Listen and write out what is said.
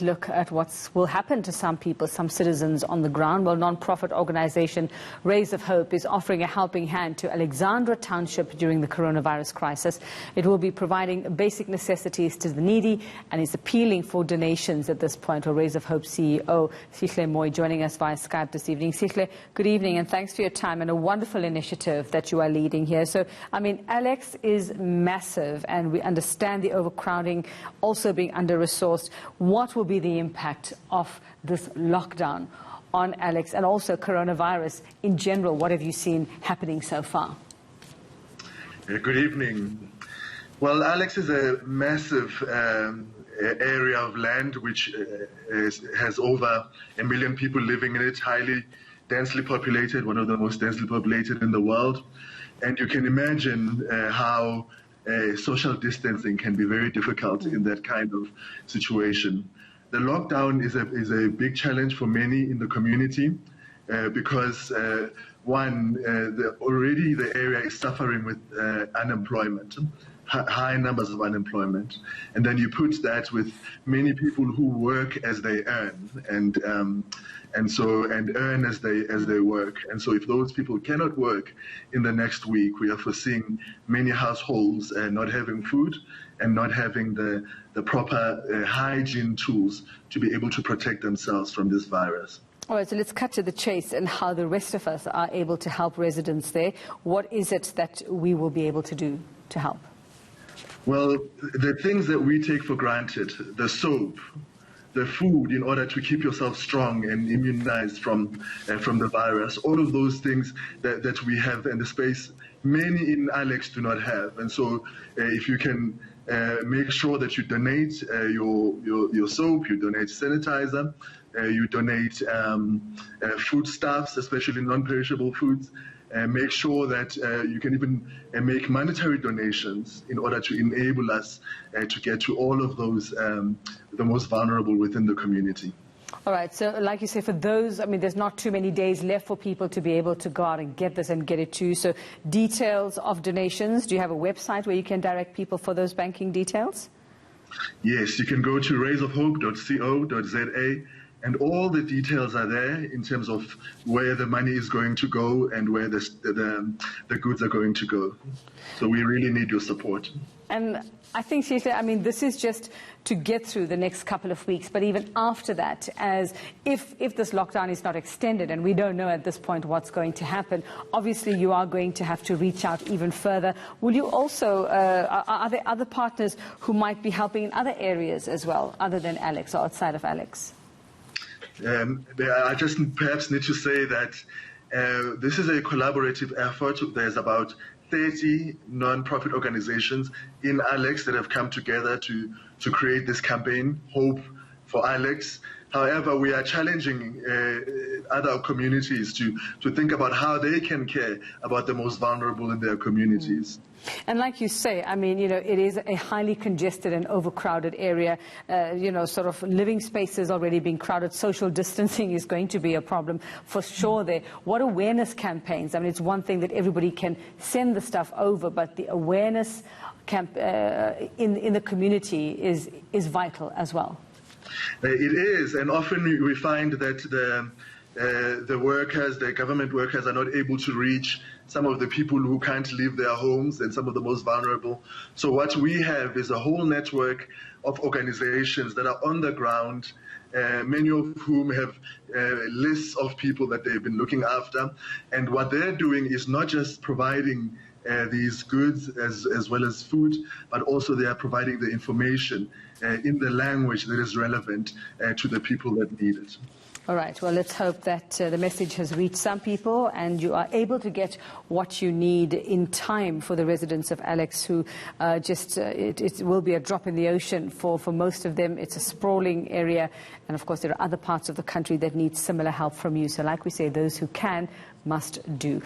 Look at what will happen to some people, some citizens on the ground. Well, non-profit organisation Rays of Hope is offering a helping hand to Alexandra township during the coronavirus crisis. It will be providing basic necessities to the needy and is appealing for donations at this point. Well, Rays of Hope CEO Sihle Moy joining us via Skype this evening. Sihle, good evening and thanks for your time and a wonderful initiative that you are leading here. So, I mean, Alex is massive and we understand the overcrowding, also being under-resourced. What will be the impact of this lockdown on Alex and also coronavirus in general? What have you seen happening so far? Good evening. Well, Alex is a massive area of land which has over 1 million people living in it, highly densely populated, one of the most densely populated in the world. And you can imagine how social distancing can be very difficult in that kind of situation. The lockdown is a big challenge for many in the community because already the area is suffering with unemployment, high numbers of unemployment, and then you put that with many people who work as they earn and earn as they work. And so if those people cannot work in the next week, we are foreseeing many households not having food and not having the proper hygiene tools to be able to protect themselves from this virus. All right, so let's cut to the chase and how the rest of us are able to help residents there. What is it that we will be able to do to help? Well, the things that we take for granted, the soap, the food in order to keep yourself strong and immunized from the virus, all of those things that we have in the space, many in Alex do not have. And so if you can make sure that you donate your soap, you donate sanitizer, you donate foodstuffs, especially non-perishable foods, make sure that you can even make monetary donations in order to enable us to get to all of those, the most vulnerable within the community. All right, so like you say, for those, I mean, there's not too many days left for people to be able to go out and get this and get it to you. So details of donations, do you have a website where you can direct people for those banking details? Yes, you can go to raysofhope.co.za. And all the details are there in terms of where the money is going to go and where the goods are going to go. So we really need your support. And I think, Sihle, I mean, this is just to get through the next couple of weeks. But even after that, as if this lockdown is not extended, and we don't know at this point what's going to happen, obviously you are going to have to reach out even further. Will you also, are there other partners who might be helping in other areas as well, other than Alex or outside of Alex? I just perhaps need to say that this is a collaborative effort. There's about 30 non-profit organizations in Alex that have come together to create this campaign, Hope for Alex. However, we are challenging other communities to think about how they can care about the most vulnerable in their communities. And like you say, I mean, you know, it is a highly congested and overcrowded area. You know, sort of living spaces already being crowded. Social distancing is going to be a problem for sure there. What awareness campaigns? I mean, it's one thing that everybody can send the stuff over, but the awareness in the community is vital as well. It is, and often we find that the workers, the government workers, are not able to reach some of the people who can't leave their homes and some of the most vulnerable. So what we have is a whole network of organizations that are on the ground, many of whom have lists of people that they've been looking after. And what they're doing is not just providing these goods as well as food, but also they are providing the information in the language that is relevant to the people that need it. All right. Well, let's hope that the message has reached some people and you are able to get what you need in time for the residents of Alex who it will be a drop in the ocean for most of them. It's a sprawling area. And, of course, there are other parts of the country that need similar help from you. So like we say, those who can must do.